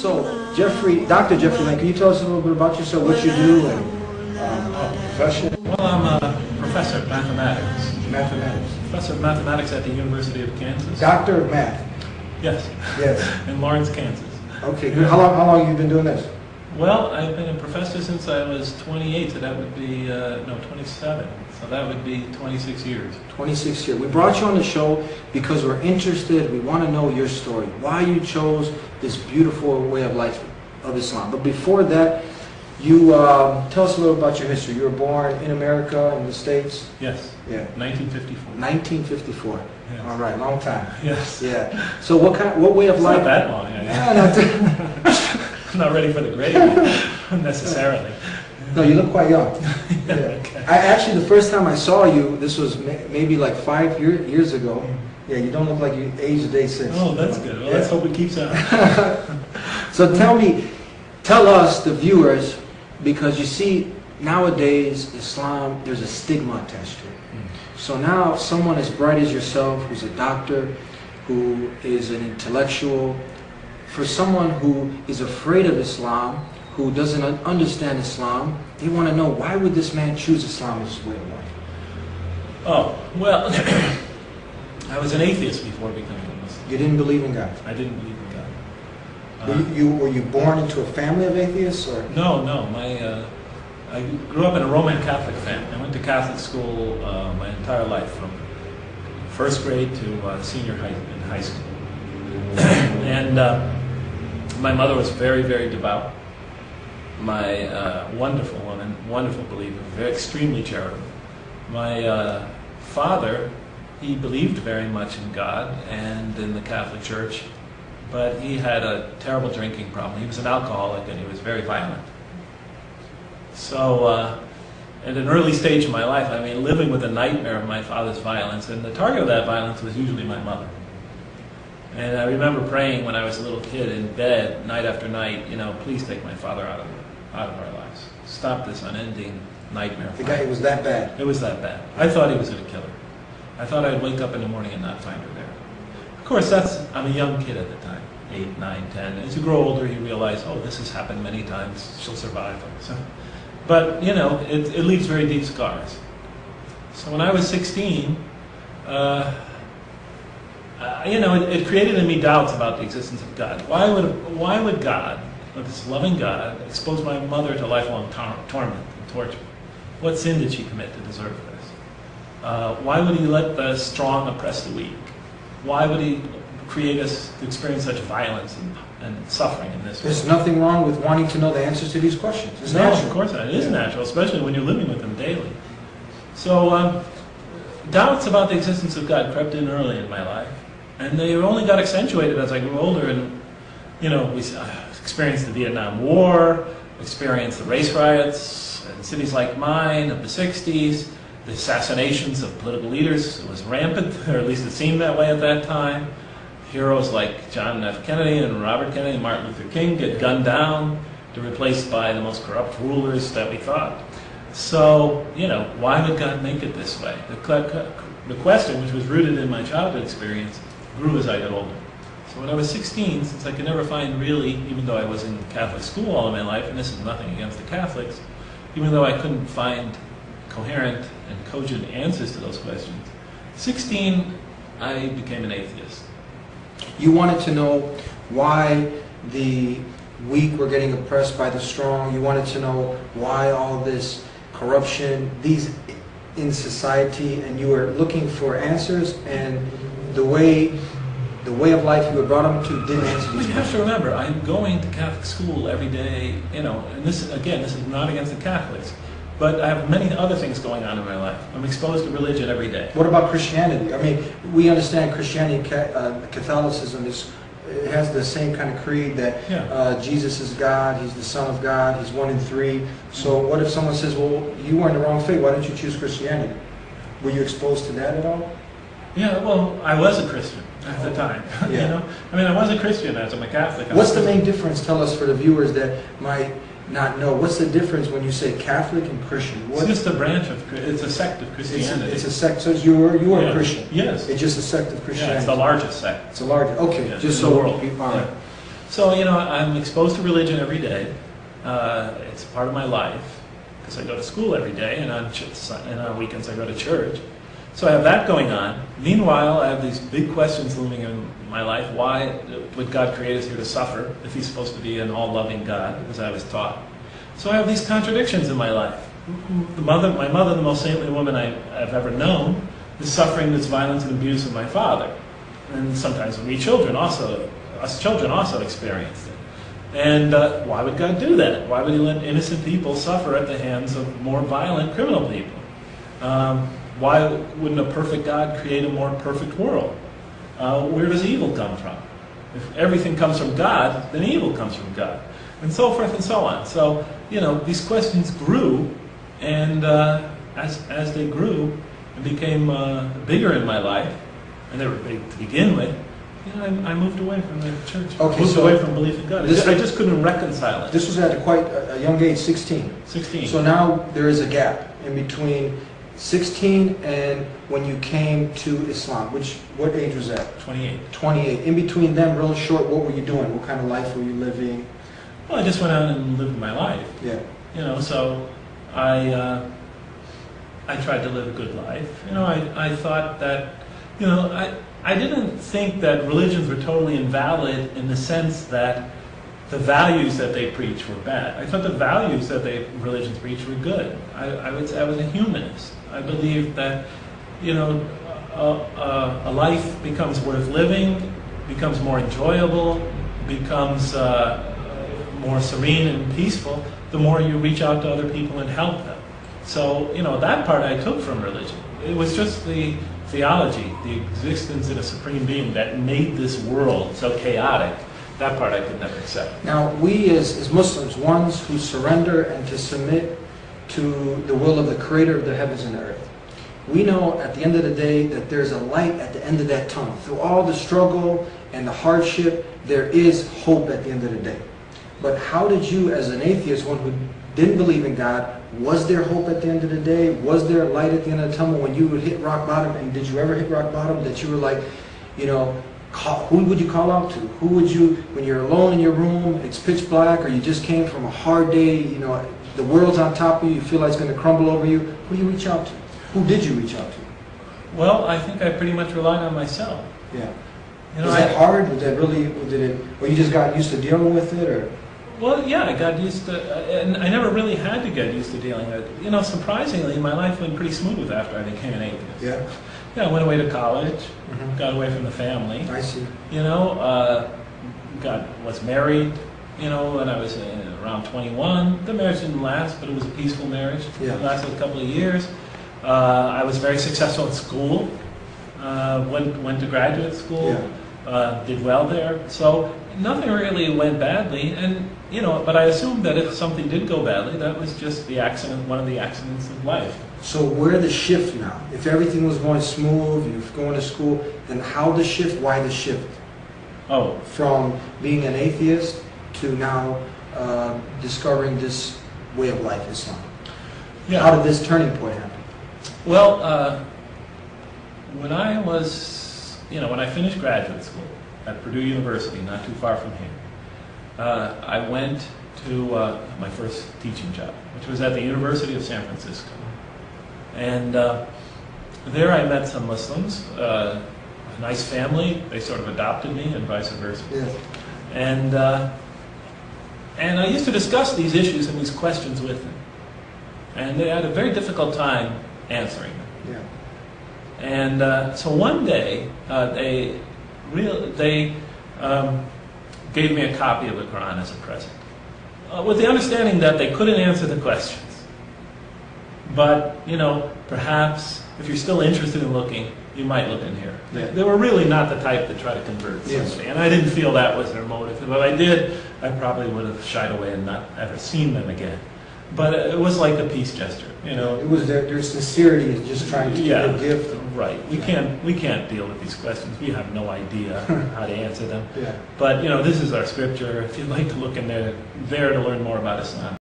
So, Dr. Jeffrey Lane, can you tell us a little bit about yourself, what you do, and profession? Well, I'm a professor of mathematics. Mathematics. Professor of mathematics at the University of Kansas. Doctor of Math? Yes. Yes. In Lawrence, Kansas. Okay, good. How long have you been doing this? Well, I've been a professor since I was 28, so that would be, no, 27. So that would be 26 years. 26 years. We brought you on the show because we're interested. We want to know your story. Why you chose this beautiful way of life of Islam. But before that, you tell us a little about your history. You were born in America, in the States? Yes. Yeah. 1954. 1954. Yes. All right, long time. Yes. Yeah. So what way of life? Not that long. Yeah, I'm not ready for the grave necessarily. No, you look quite young. Yeah. Okay. Actually, the first time I saw you, this was maybe like 5 years ago. Yeah, you don't look like you aged a day since. Oh, that's good. Well, let's hope it keeps on. So tell us, the viewers, because you see, nowadays, Islam, there's a stigma attached to it. So now, someone as bright as yourself, who's a doctor, who is an intellectual, for someone who is afraid of Islam, who doesn't understand Islam, they want to know, why would this man choose Islam as his way of life? Oh, well, I was an atheist before becoming a Muslim. You didn't believe in God? I didn't believe in God. Were you born into a family of atheists? Or? No. I grew up in a Roman Catholic family. I went to Catholic school my entire life, from first grade to senior high in high school. And my mother was very, very devout. My wonderful woman, wonderful believer, very extremely charitable. My father, he believed very much in God and in the Catholic Church, but he had a terrible drinking problem. He was an alcoholic and he was very violent. So, at an early stage in my life, I mean, living with a nightmare of my father's violence, and the target of that violence was usually my mother. And I remember praying when I was a little kid in bed, night after night, please take my father out of our lives. Stop this unending nightmare. The guy, it was that bad? It was that bad. I thought he was going to kill her. I thought I'd wake up in the morning and not find her there. Of course, I'm a young kid at the time, 8, 9, 10. As you grow older, you realize, oh, this has happened many times. She'll survive. So, but, it leaves very deep scars. So when I was 16, it created in me doubts about the existence of God. Why would God, this loving God, expose my mother to lifelong torment and torture? What sin did she commit to deserve this? Why would he let the strong oppress the weak? Why would he create us to experience such violence and suffering in this way? There's nothing wrong with wanting to know the answers to these questions. It's natural. Of course not. It is natural, especially when you're living with them daily. So doubts about the existence of God crept in early in my life. And they only got accentuated as I grew older, and we experienced the Vietnam War, experienced the race riots in cities like mine of the 60s, the assassinations of political leaders. It was rampant, or at least it seemed that way at that time. Heroes like John F. Kennedy and Robert Kennedy and Martin Luther King get gunned down, to replaced by the most corrupt rulers that we thought. So, why would God make it this way? The question, which was rooted in my childhood experience, grew as I got older. So when I was 16, since I could never find really, even though I was in Catholic school all of my life, and this is nothing against the Catholics, even though I couldn't find coherent and cogent answers to those questions, 16, I became an atheist. You wanted to know why the weak were getting oppressed by the strong. You wanted to know why all this corruption, these in society, and you were looking for answers, and the way of life you were brought up to didn't answer these questions. You have to remember, I'm going to Catholic school every day, and this is not against the Catholics, but I have many other things going on in my life. I'm exposed to religion every day. What about Christianity? I mean, we understand Christianity, Catholicism has the same kind of creed that Jesus is God, He's the Son of God, He's 1 in 3. So what if someone says, well, you were in the wrong faith, why didn't you choose Christianity? Were you exposed to that at all? Yeah, well, I was a Christian at the time. Yeah. I mean, I was a Christian as I'm a Catholic. What's the main difference? Tell us, for the viewers that might not know. What's the difference when you say Catholic and Christian? It's just a branch of, it's a sect of Christianity. It's a sect, so you were a Christian? Yes. It's just a sect of Christianity? Yeah, it's the largest sect. It's the largest, okay. Yeah, just in so the world. All right. So, I'm exposed to religion every day. It's part of my life because I go to school every day, and on weekends I go to church. So I have that going on. Meanwhile, I have these big questions looming in my life. Why would God create us here to suffer if He's supposed to be an all-loving God, as I was taught? So I have these contradictions in my life. My mother, the most saintly woman I've ever known, is suffering this violence and abuse of my father. And sometimes us children also experienced it. And why would God do that? Why would He let innocent people suffer at the hands of more violent criminal people? Why wouldn't a perfect God create a more perfect world? Where does evil come from? If everything comes from God, then evil comes from God. And so forth and so on. So, these questions grew, and as they grew and became bigger in my life, and they were big to begin with, I moved away from the church. Okay, moved away from belief in God. I just couldn't reconcile it. This was at quite a young age, 16. 16. So now there is a gap in between 16 and when you came to Islam. What age was that? 28. 28. In between them, real short, what were you doing? What kind of life were you living? Well, I just went out and lived my life. Yeah. So I tried to live a good life. I thought that, I didn't think that religions were totally invalid in the sense that the values that they preach were bad. I thought the values that religions preach were good. I was a humanist. I believed that, a life becomes worth living, becomes more enjoyable, becomes more serene and peaceful, the more you reach out to other people and help them. So, that part I took from religion. It was just the theology, the existence of a supreme being that made this world so chaotic. That part I could never accept. Now, we as Muslims, ones who surrender and to submit to the will of the Creator of the heavens and the earth, we know at the end of the day that there's a light at the end of that tunnel. Through all the struggle and the hardship, there is hope at the end of the day. But how did you, as an atheist, one who didn't believe in God, was there hope at the end of the day? Was there light at the end of the tunnel when you would hit rock bottom? And did you ever hit rock bottom that you were like, who would you call out to? Who would you, when you're alone in your room, it's pitch black, or you just came from a hard day, the world's on top of you, you feel like it's going to crumble over you, who do you reach out to? Who did you reach out to? Well, I think I pretty much relied on myself. Yeah. Was that hard? Or you just got used to dealing with it, or? Well, yeah, I got used to, and I never really had to get used to dealing with it. Surprisingly, my life went pretty smooth after I became an atheist. Yeah. Yeah, I went away to college, got away from the family. I see. Was married, when I was around 21. The marriage didn't last, but it was a peaceful marriage. Yeah. It lasted a couple of years. I was very successful in school. Went to graduate school. Yeah. Did well there. So nothing really went badly, and but I assumed that if something did go badly, that was just one of the accidents of life. So where the shift now? If everything was going smooth, you're going to school, then how the shift? Why the shift? Oh, from being an atheist to now discovering this way of life, Islam. yeah. How did this turning point happen? Well, when I finished graduate school at Purdue University, not too far from here, I went to my first teaching job, which was at the University of San Francisco. And there I met some Muslims, a nice family. They sort of adopted me and vice versa. Yes. And I used to discuss these issues and these questions with them. And they had a very difficult time answering them. Yeah. And so one day, they gave me a copy of the Quran as a present, with the understanding that they couldn't answer the questions. But, perhaps if you're still interested in looking, you might look in here. Yeah. They were really not the type to try to convert somebody, and I didn't feel that was their motive. If I did, I probably would have shied away and not ever seen them again. But it was like a peace gesture, It was their sincerity in just trying to give a gift. Right. We can't deal with these questions. We have no idea how to answer them. Yeah. But this is our scripture. If you'd like to look in there to learn more about Islam.